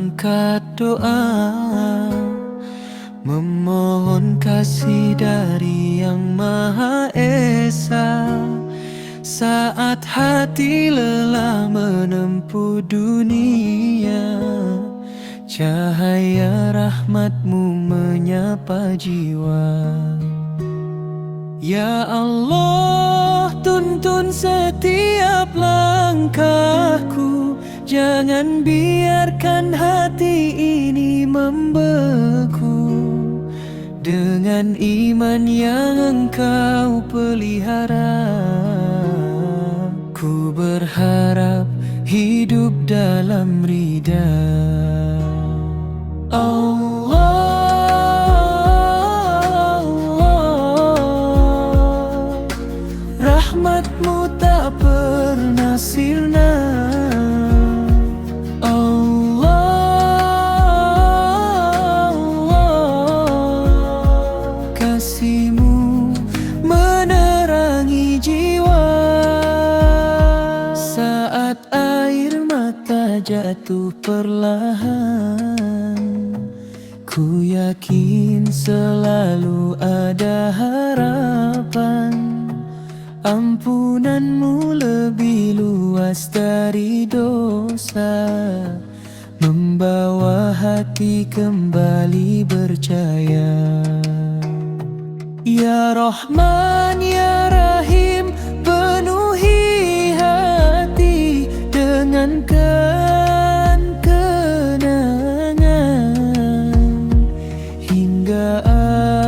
angkat doa, memohon kasih dari Yang Maha Esa. Saat hati lelah menempuh dunia, cahaya rahmat-Mu menyapa jiwa. Ya Allah, tuntun setiap langkahku, jangan biarkan hati ini membeku. Dengan iman yang Engkau pelihara, ku berharap hidup dalam ridha. Rahmat-Mu tak pernah sirna. Kasih-Mu menerangi jiwa. Saat air mata jatuh perlahan, ku yakin selalu ada harapan. Ampunan-Mu lebih luas dari dosa, membawa hati kembali percaya. Ya Rahman, Ya Rahim, penuhi hati dengan kenangan hingga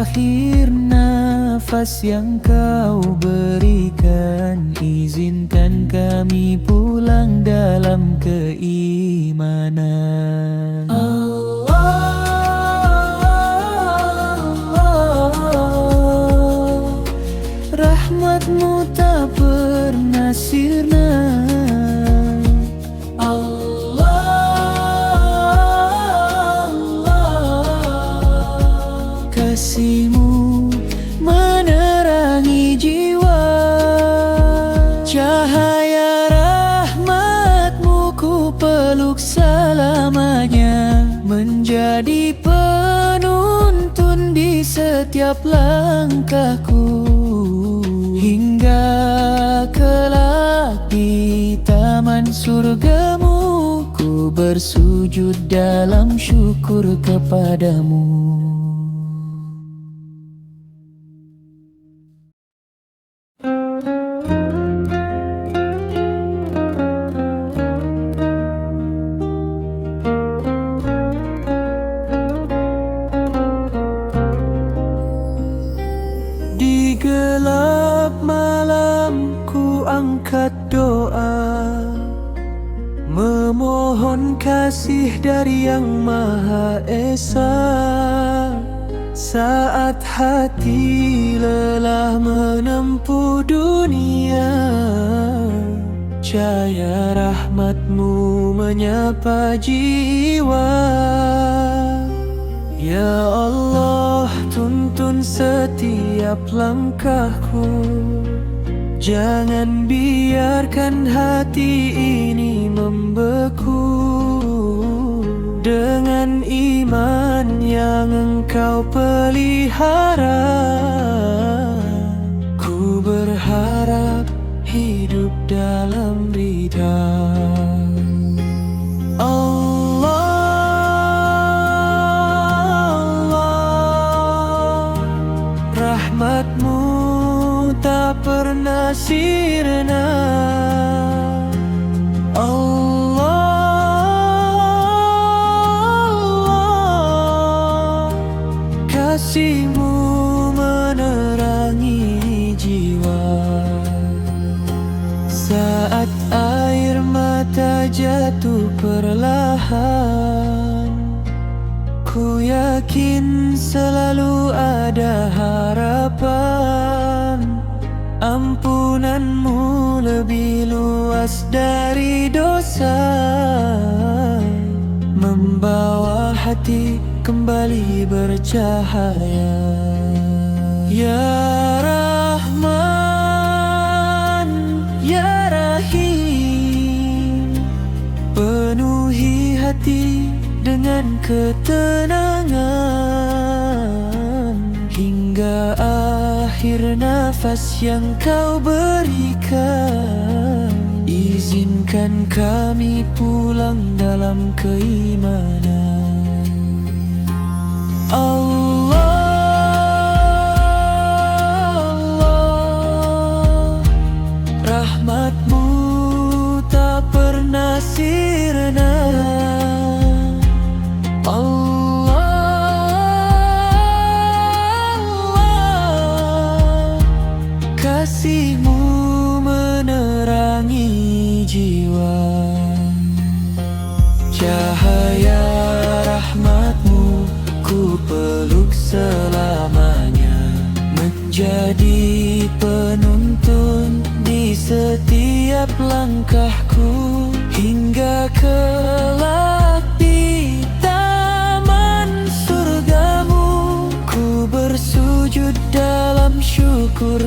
akhir nafas yang Kau berikan. Izinkan kami pulang dalam keimanan. Rahmat-Mu tak pernah sirna. Kasih-Mu menerangi jiwa. Cahaya rahmat-Mu ku peluk selamanya, menjadi penuntun di setiap langkahku. Hingga kelak di taman surga-Mu, ku bersujud dalam syukur kepada-Mu. Di gelap malam ku angkat doa, memohon kasih dari Yang Maha Esa. Saat hati lelah menempuh dunia, cahaya rahmat-Mu menyapa jiwa. Ya Allah, tuntun setiap langkahku, jangan biarkan hati ini membeku. Dengan iman yang Engkau pelihara, ku berharap hidup dalam ridha. Rahmat-Mu tak pernah sirna. Kasih-Mu menerangi jiwa. Saat air mata jatuh perlahan, ku yakin selalu ada harapan. Ampunan-Mu lebih luas dari dosa, membawa hati kembali bercahaya. Ya Rahman, Ya Rahim, penuhi hati dengan ketenangan hingga akhir nafas yang kau berikan. Izinkan kami pulang dalam keimanan. Allah, rahmat-Mu tak pernah sirna. Allah, kasih-Mu menerangi jiwa. Cahaya rahmat-Mu ku peluk selamanya, menjadi penuntun di setiap langkahku hingga kelak di taman surga-Mu. Ku bersujud dalam syukur